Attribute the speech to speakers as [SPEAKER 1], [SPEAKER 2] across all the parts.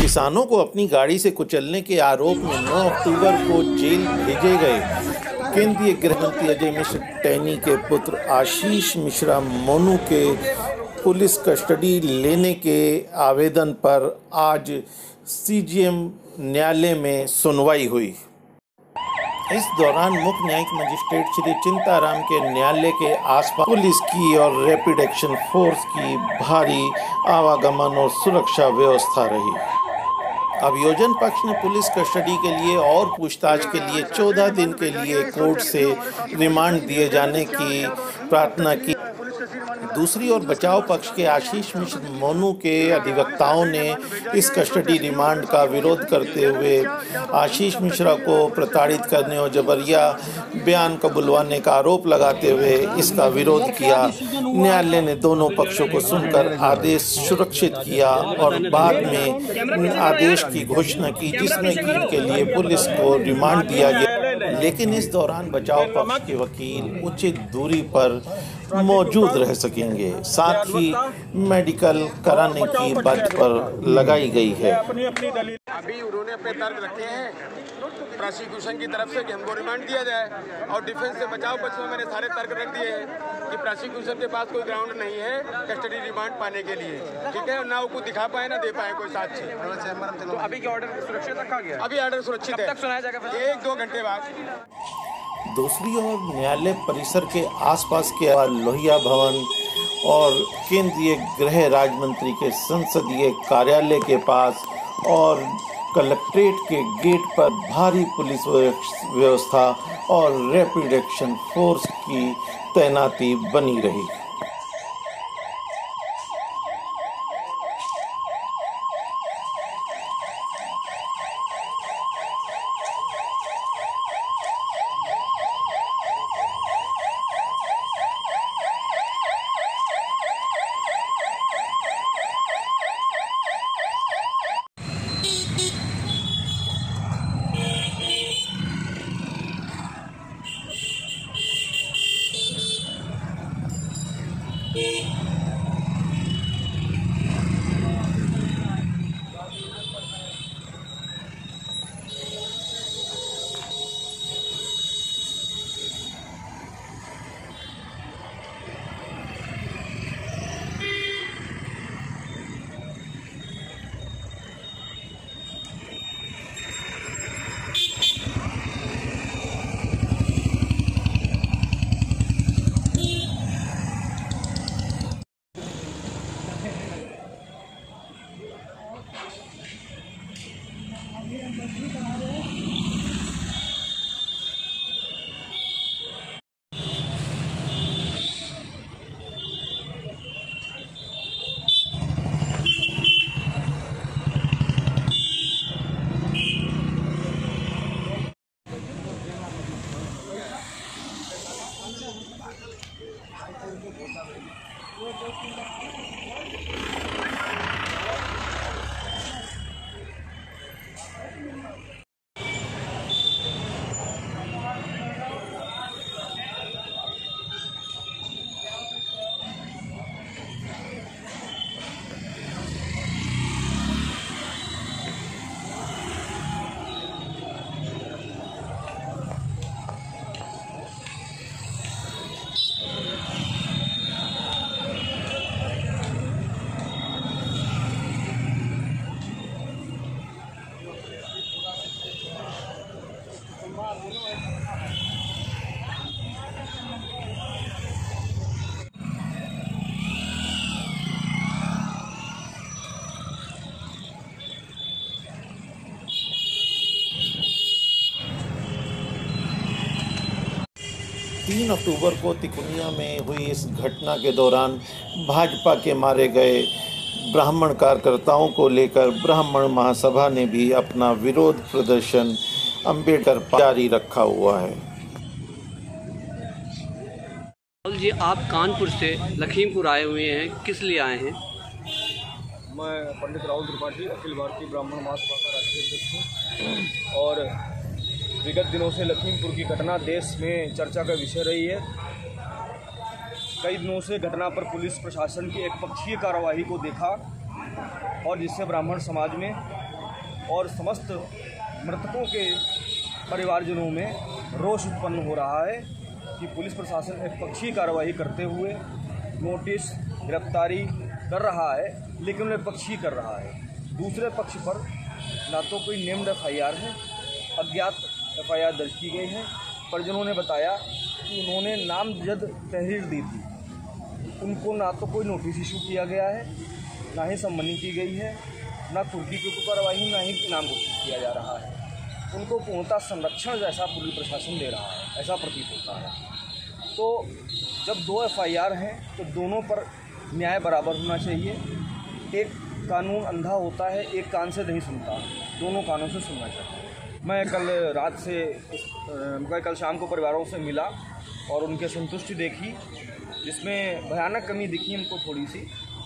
[SPEAKER 1] किसानों को अपनी गाड़ी से कुचलने के आरोप में 9 अक्टूबर को जेल भेजे गए केंद्रीय गृह मंत्री अजय मिश्रा टैनी के पुत्र आशीष मिश्रा मोनू के पुलिस कस्टडी लेने के आवेदन पर आज सीजेएम न्यायालय में सुनवाई हुई। इस दौरान मुख्य न्यायिक मजिस्ट्रेट श्री चिंताराम के न्यायालय के आसपास पुलिस की और रैपिड एक्शन फोर्स की भारी आवागमन और सुरक्षा व्यवस्था रही। अभियोजन पक्ष ने पुलिस कस्टडी के लिए और पूछताछ के लिए 14 दिन के लिए कोर्ट से रिमांड दिए जाने की प्रार्थना की। दूसरी ओर बचाव पक्ष के आशीष मिश्रा मोनू के अधिवक्ताओं ने इस कस्टडी रिमांड का विरोध करते हुए आशीष मिश्रा को प्रताड़ित करने और जबरिया बयान को बुलवाने का आरोप लगाते हुए इसका विरोध किया। न्यायालय ने दोनों पक्षों को सुनकर आदेश सुरक्षित किया और बाद में आदेश की घोषणा की, जिसमें कि इनके लिए पुलिस को रिमांड दिया गया। लेकिन इस दौरान बचाव पक्ष के वकील उचित दूरी पर मौजूद रह सकेंगे, साथ ही मेडिकल कराने की बात पर लगाई गई है।
[SPEAKER 2] अभी उन्होंने अपने तर्क रखे हैं प्रोसिक्यूशन की तरफ से कि हमको रिमांड दिया जाए, और डिफेंस से बचाव पक्ष में मैंने सारे तर्क रख दिए हैं कि प्रोसिक्यूशन के पास कोई ग्राउंड नहीं है कस्टडी रिमांड पाने के लिए, ठीक है, ना वो कुछ दिखा पाए ना दे पाए कोई साक्ष्य। तो अभी के ऑर्डर सुरक्षित रखा गया, अभी ऑर्डर सुरक्षित है, कब तक सुनाया जाएगा? 1-2 घंटे बाद।
[SPEAKER 1] दूसरी ओर न्यायालय परिसर के आसपास के लोहिया भवन और केंद्रीय गृह राज्य मंत्री के संसदीय कार्यालय के पास और कलेक्ट्रेट के गेट पर भारी पुलिस व्यवस्था और रैपिड एक्शन फोर्स की तैनाती बनी रही। तीन अक्टूबर को तिकोनिया में हुई इस घटना के दौरान भाजपा के मारे गए ब्राह्मण कार्यकर्ताओं को लेकर ब्राह्मण महासभा ने भी अपना विरोध प्रदर्शन अंबेडकर जारी रखा हुआ है।
[SPEAKER 3] राहुल जी, आप कानपुर से लखीमपुर आए हुए हैं, किस लिए आए हैं?
[SPEAKER 4] मैं पंडित राहुल त्रिपाठी अखिल भारतीय ब्राह्मण महासभा का राष्ट्रीय अध्यक्ष हूँ और विगत दिनों से लखीमपुर की घटना देश में चर्चा का विषय रही है। कई दिनों से घटना पर पुलिस प्रशासन की एकपक्षीय कार्रवाई को देखा और जिससे ब्राह्मण समाज में और समस्त मृतकों के परिवारजनों में रोष उत्पन्न हो रहा है कि पुलिस प्रशासन एकपक्षीय कार्रवाई करते हुए नोटिस गिरफ्तारी कर रहा है, लेकिन उन्हें पक्षी कर रहा है। दूसरे पक्ष पर ना तो कोई नेम्ड एफआईआर है, अज्ञात एफआईआर दर्ज की गई है। परिजनों ने बताया कि उन्होंने नामजद तहरीर दी थी, उनको ना तो कोई नोटिस इशू किया गया है, ना ही सम्मनी की गई है, ना कुर्की की कार्रवाई, ना ही इनाम घोषित किया जा रहा है। उनको पूर्णतः संरक्षण जैसा पुलिस प्रशासन दे रहा है, ऐसा प्रतीत होता है। तो जब 2 एफआईआर हैं तो दोनों पर न्याय बराबर होना चाहिए। एक कानून अंधा होता है, एक कान से नहीं सुनता, दोनों कानों से सुनना चाहिए। मैं कल शाम को परिवारों से मिला और उनके संतुष्टि देखी, जिसमें भयानक कमी दिखी हमको थोड़ी सी,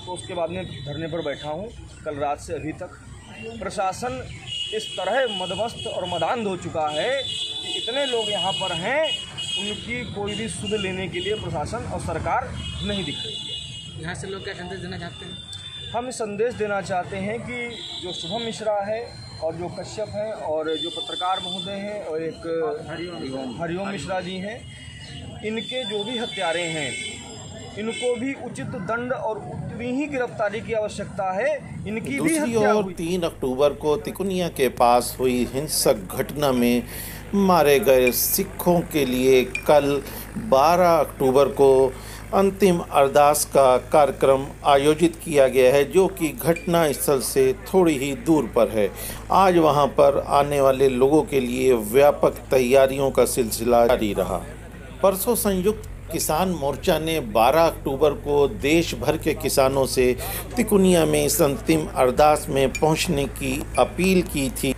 [SPEAKER 4] तो उसके बाद में धरने पर बैठा हूँ। कल रात से अभी तक प्रशासन इस तरह मदमस्त और मदान्ध हो चुका है कि इतने लोग यहाँ पर हैं, उनकी कोई भी सुध लेने के लिए प्रशासन और सरकार नहीं दिख रही है।
[SPEAKER 5] यहाँ से लोग क्या संदेश देना चाहते हैं?
[SPEAKER 4] हम संदेश देना चाहते हैं कि जो शुभम मिश्रा है और जो कश्यप हैं और जो पत्रकार महोदय हैं और एक हरिओम मिश्रा जी हैं, इनके जो भी हत्यारे हैं, इनको भी उचित दंड और उतनी ही गिरफ्तारी की आवश्यकता है। इनकी भी हत्या
[SPEAKER 1] और 3 अक्टूबर को तिकुनिया के पास हुई हिंसक घटना में मारे गए सिखों के लिए कल 12 अक्टूबर को अंतिम अरदास का कार्यक्रम आयोजित किया गया है, जो कि घटना स्थल से थोड़ी ही दूर पर है। आज वहां पर आने वाले लोगों के लिए व्यापक तैयारियों का सिलसिला जारी रहा। परसों संयुक्त किसान मोर्चा ने 12 अक्टूबर को देश भर के किसानों से तिकुनिया में इस अंतिम अरदास में पहुंचने की अपील की थी,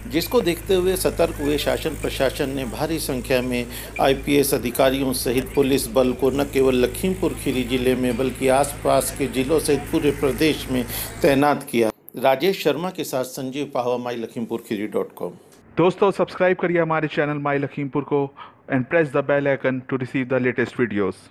[SPEAKER 1] जिसको देखते हुए सतर्क हुए शासन प्रशासन ने भारी संख्या में आईपीएस अधिकारियों सहित पुलिस बल को न केवल लखीमपुर खीरी जिले में बल्कि आसपास के जिलों सहित पूरे प्रदेश में तैनात किया। राजेश शर्मा के साथ संजीव पाहवा, mylakhimpurkhiri.com।
[SPEAKER 6] दोस्तों, सब्सक्राइब करिए हमारे चैनल माई लखीमपुर को and press the bell icon to receive the latest videos.